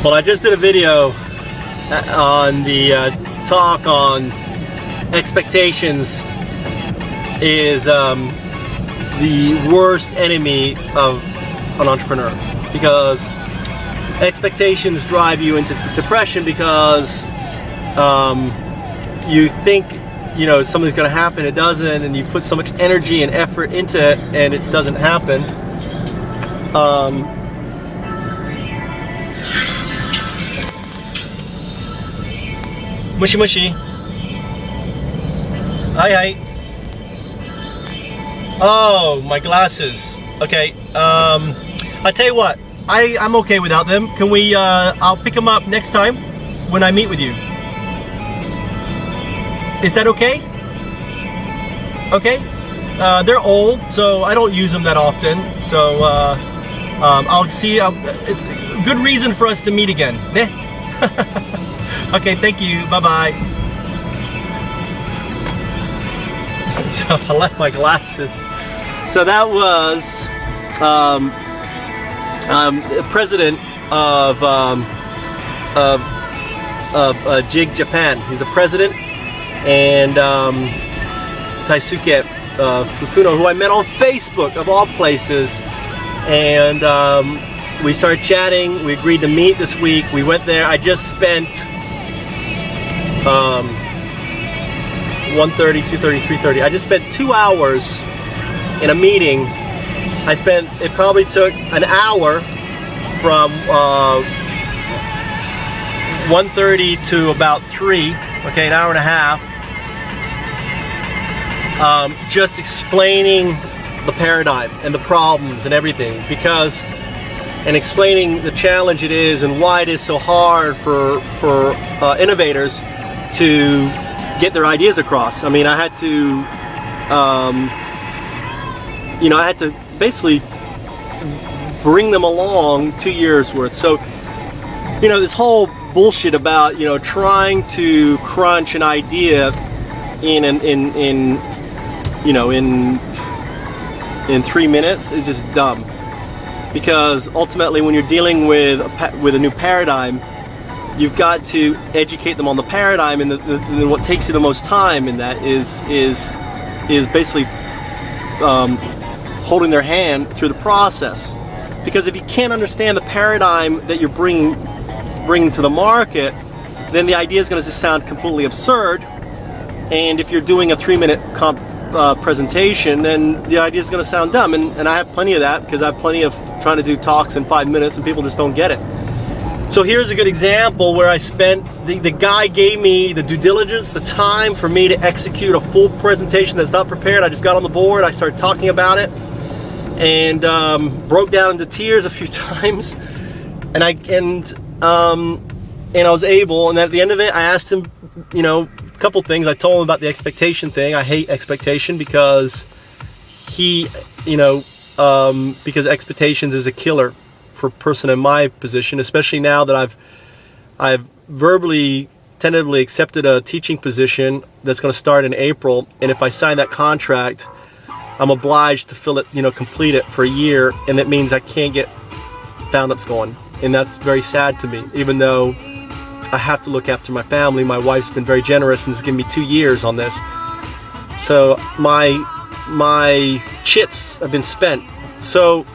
Well, I just did a video on the talk on expectations is the worst enemy of an entrepreneur, because expectations drive you into depression because you think something's going to happen, it doesn't, and you put so much energy and effort into it and it doesn't happen. Mushy mushy. Hi. Oh, my glasses. Okay. I tell you what, I'm okay without them. Can we? I'll pick them up next time when I meet with you. Is that okay? Okay. They're old, so I don't use them that often. So I'll see. It's a good reason for us to meet again. Okay, thank you. Bye-bye. So I left my glasses. So that was the president of JIG Japan. He's a president, and Taisuke Fukui, who I met on Facebook of all places, and we started chatting. We agreed to meet this week. We went there. I just spent 1:30, 2:30, 3:30. I just spent 2 hours in a meeting. It probably took an hour from 1:30 to about 3, okay, an hour and a half, just explaining the paradigm and the problems and everything, and explaining the challenge it is and why it is so hard for innovators to get their ideas across. I mean, I had to basically bring them along 2 years worth. So, this whole bullshit about, trying to crunch an idea in 3 minutes is just dumb. Because ultimately, when you're dealing with a new paradigm, you've got to educate them on the paradigm, and what takes you the most time in that is basically holding their hand through the process. Because if you can't understand the paradigm that you're bringing to the market, then the idea is going to just sound completely absurd. And if you're doing a 3-minute presentation, then the idea is going to sound dumb. And I have plenty of that, because I have plenty of trying to do talks in 5 minutes and people just don't get it. So here's a good example where I spent, the guy gave me the due diligence, the time for me to execute a full presentation that's not prepared. I just got on the board, I started talking about it, and broke down into tears a few times, and I was able, and at the end of it I asked him, a couple things. I told him about the expectation thing. I hate expectation because because expectations is a killer for a person in my position, especially now that I've verbally, tentatively accepted a teaching position that's going to start in April, and if I sign that contract, I'm obliged to fill it, complete it for a year, and that means I can't get Foundups going, and that's very sad to me, even though I have to look after my family. My wife's been very generous and has given me 2 years on this, so my chits have been spent. So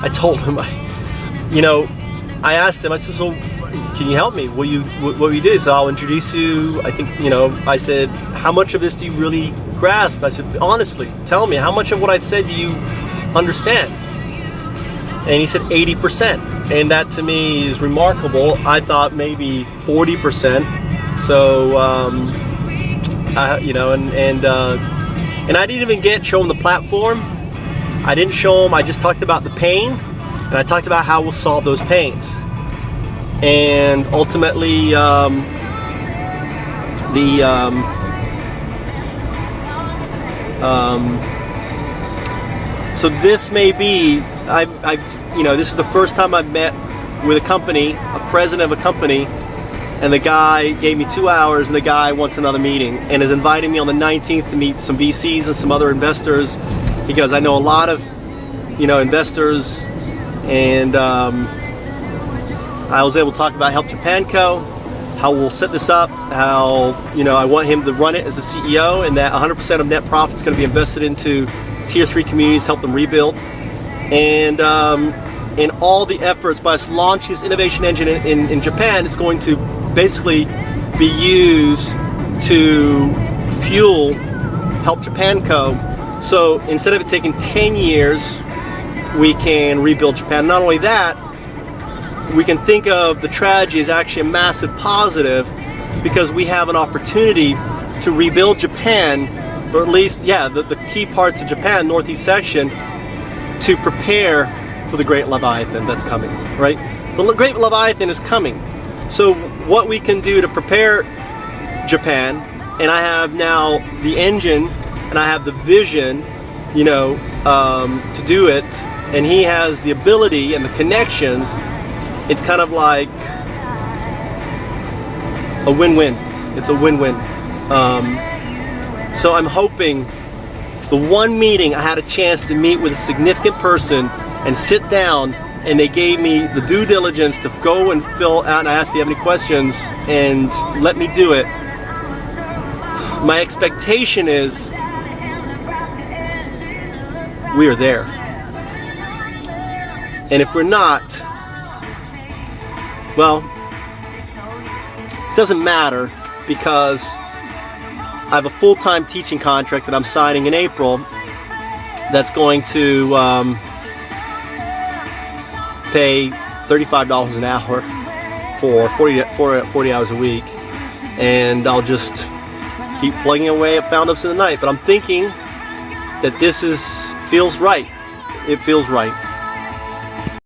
I told him, I asked him, I said, so can you help me? What will you do? So I'll introduce you. I think, I said, how much of this do you really grasp? I said, honestly, tell me, how much of what I said do you understand? And he said 80%. And that to me is remarkable. I thought maybe 40%. So, and I didn't even show him the platform. I didn't show him, I just talked about the pain, and I talked about how we'll solve those pains. And ultimately, so this may be, this is the first time I've met with a company, a president of a company, and the guy gave me 2 hours, and the guy wants another meeting and is inviting me on the 19th to meet some VCs and some other investors. He goes, I know a lot of investors, and I was able to talk about Help Japan Co., how we'll set this up, how I want him to run it as the CEO, and that 100% of net profit is going to be invested into Tier 3 communities, help them rebuild, and in all the efforts by us launching this innovation engine in Japan, it's going to basically be used to fuel Help Japan Co. So instead of it taking 10 years, we can rebuild Japan. Not only that, we can think of the tragedy as actually a massive positive, because we have an opportunity to rebuild Japan, or at least, the key parts of Japan, northeast section, to prepare for the Great Leviathan that's coming, right? The Great Leviathan is coming. So what we can do to prepare Japan, and I have now the engine, and I have the vision, to do it, and he has the ability and the connections. It's kind of like a win-win. It's a win-win. So I'm hoping the one meeting I had a chance to meet with a significant person and sit down, and they gave me the due diligence to go and fill out, and I asked, do you have any questions, and let me do it. My expectation is we are there. And if we're not, well, it doesn't matter, because I have a full-time teaching contract that I'm signing in April that's going to pay $35 an hour for 40 hours a week, and I'll just keep plugging away at Foundups in the night. But I'm thinking that this feels right. It feels right.